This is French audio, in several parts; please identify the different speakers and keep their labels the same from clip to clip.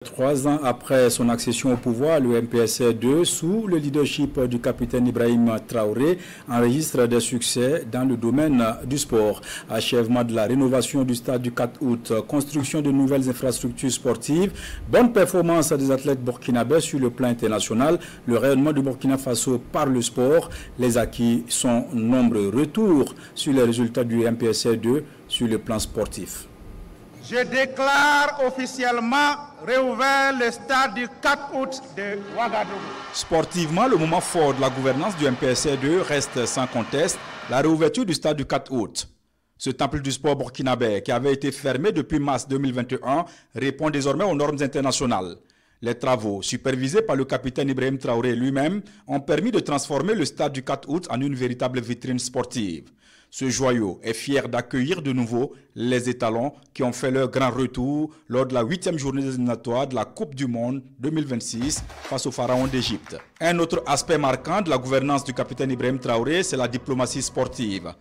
Speaker 1: 3 ans après son accession au pouvoir, le MPSR2, sous le leadership du capitaine Ibrahim Traoré, enregistre des succès dans le domaine du sport. Achèvement de la rénovation du stade du 4 août, construction de nouvelles infrastructures sportives, bonne performance des athlètes burkinabés sur le plan international, le rayonnement du Burkina Faso par le sport. Les acquis sont nombreux. Retour sur les résultats du MPSR2 sur le plan sportif.
Speaker 2: Je déclare officiellement réouvert le stade du 4 août de Ouagadougou.
Speaker 1: Sportivement, le moment fort de la gouvernance du MPSR2 reste sans conteste la réouverture du stade du 4 août. Ce temple du sport burkinabé, qui avait été fermé depuis mars 2021, répond désormais aux normes internationales. Les travaux, supervisés par le capitaine Ibrahim Traoré lui-même, ont permis de transformer le stade du 4 août en une véritable vitrine sportive. Ce joyau est fier d'accueillir de nouveau les étalons qui ont fait leur grand retour lors de la 8e journée des éliminatoires de la Coupe du Monde 2026 face au Pharaon d'Égypte. Un autre aspect marquant de la gouvernance du capitaine Ibrahim Traoré, c'est la diplomatie sportive.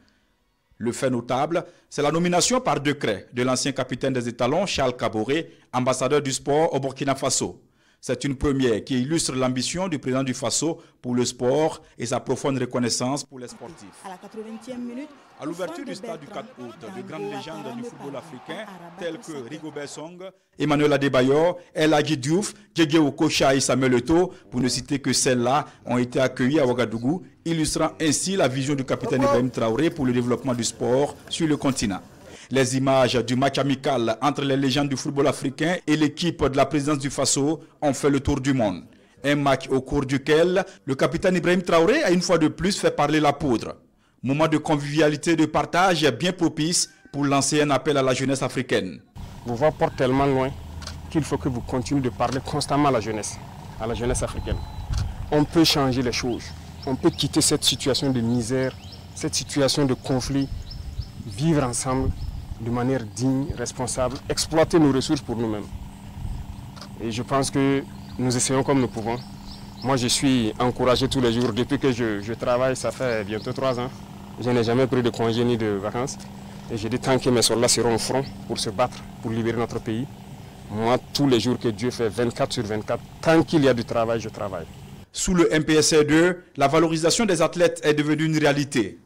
Speaker 1: Le fait notable, c'est la nomination par décret de l'ancien capitaine des étalons, Charles Kaboré, ambassadeur du sport au Burkina Faso. C'est une première qui illustre l'ambition du président du Faso pour le sport et sa profonde reconnaissance pour les sportifs.
Speaker 3: À la 80e minute,
Speaker 1: à l'ouverture du stade du 4 août, de grandes légendes du football africain telles que Rigobert Song, Emmanuel Adebayor, El Hadji Diouf, Djedje Okocha et Samuel Eto'o, pour ne citer que celles-là, ont été accueillis à Ouagadougou, illustrant ainsi la vision du capitaine Ibrahim Traoré pour le développement du sport sur le continent. Les images du match amical entre les légendes du football africain et l'équipe de la présidence du Faso ont fait le tour du monde. Un match au cours duquel le capitaine Ibrahim Traoré a une fois de plus fait parler la poudre. Moment de convivialité et de partage bien propice pour lancer un appel à la jeunesse africaine.
Speaker 4: Vos voix portent tellement loin qu'il faut que vous continuez de parler constamment à la jeunesse africaine. On peut changer les choses. On peut quitter cette situation de misère, cette situation de conflit, vivre ensemble de manière digne, responsable, exploiter nos ressources pour nous-mêmes. Et je pense que nous essayons comme nous pouvons. Moi, je suis encouragé tous les jours. Depuis que je travaille, ça fait bientôt 3 ans. Je n'ai jamais pris de congé ni de vacances. Et j'ai dit, tant que mes soldats seront au front pour se battre, pour libérer notre pays, moi, tous les jours que Dieu fait, 24 sur 24, tant qu'il y a du travail, je travaille.
Speaker 1: Sous le MPSR2, la valorisation des athlètes est devenue une réalité.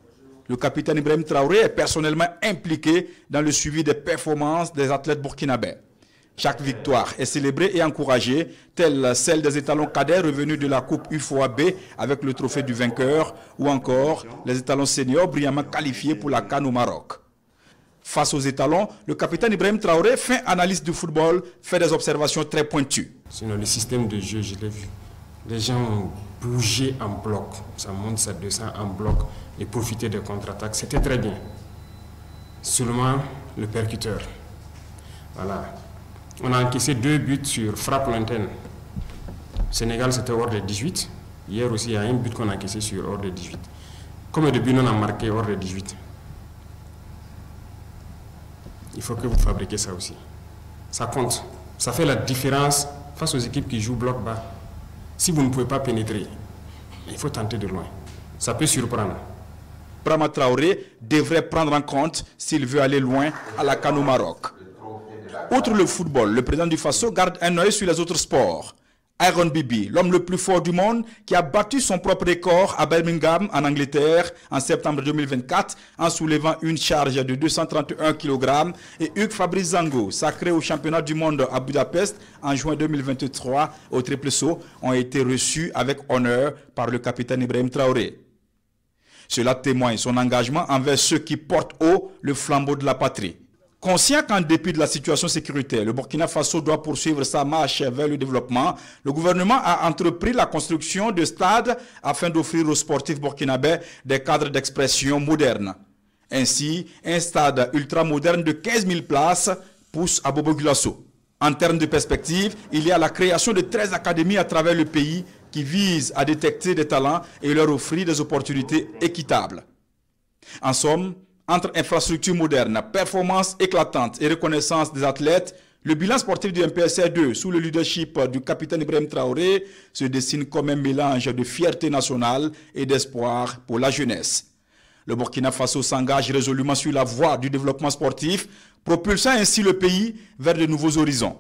Speaker 1: Le capitaine Ibrahim Traoré est personnellement impliqué dans le suivi des performances des athlètes burkinabés. Chaque victoire est célébrée et encouragée, telle celle des étalons cadets revenus de la Coupe UFOA-B avec le trophée du vainqueur, ou encore les étalons seniors brillamment qualifiés pour la CAN au Maroc. Face aux étalons, le capitaine Ibrahim Traoré, fin analyste du football, fait des observations très pointues.
Speaker 4: Sinon, le système de jeu, je l'ai vu. Les gens ont bougé en bloc, ça monte, ça descend en bloc et profiter des contre-attaques. C'était très bien. Seulement le percuteur. Voilà. On a encaissé 2 buts sur frappe lointaine. Sénégal, c'était hors de 18. Hier aussi, il y a un but qu'on a encaissé sur hors de 18. Combien de buts on a marqué hors de 18? Il faut que vous fabriquiez ça aussi. Ça compte. Ça fait la différence face aux équipes qui jouent bloc bas. Si vous ne pouvez pas pénétrer, il faut tenter de loin. Ça peut surprendre.
Speaker 1: Brahma Traoré devrait prendre en compte s'il veut aller loin à la CAN au Maroc. Outre le football, le président du Faso garde un œil sur les autres sports. Aaron Bibi, l'homme le plus fort du monde, qui a battu son propre record à Birmingham, en Angleterre, en septembre 2024, en soulevant une charge de 231 kg, et Hugues Fabrice Zango, sacré au championnat du monde à Budapest en juin 2023 au triple saut, ont été reçus avec honneur par le capitaine Ibrahim Traoré. Cela témoigne son engagement envers ceux qui portent haut le flambeau de la patrie. Conscient qu'en dépit de la situation sécuritaire, le Burkina Faso doit poursuivre sa marche vers le développement, le gouvernement a entrepris la construction de stades afin d'offrir aux sportifs burkinabés des cadres d'expression modernes. Ainsi, un stade ultramoderne de 15 000 places pousse à Bobo-Dioulasso. En termes de perspective, il y a la création de 13 académies à travers le pays qui visent à détecter des talents et leur offrir des opportunités équitables. En somme, entre infrastructures modernes, performances éclatantes et reconnaissance des athlètes, le bilan sportif du MPSR2 sous le leadership du capitaine Ibrahim Traoré se dessine comme un mélange de fierté nationale et d'espoir pour la jeunesse. Le Burkina Faso s'engage résolument sur la voie du développement sportif, propulsant ainsi le pays vers de nouveaux horizons.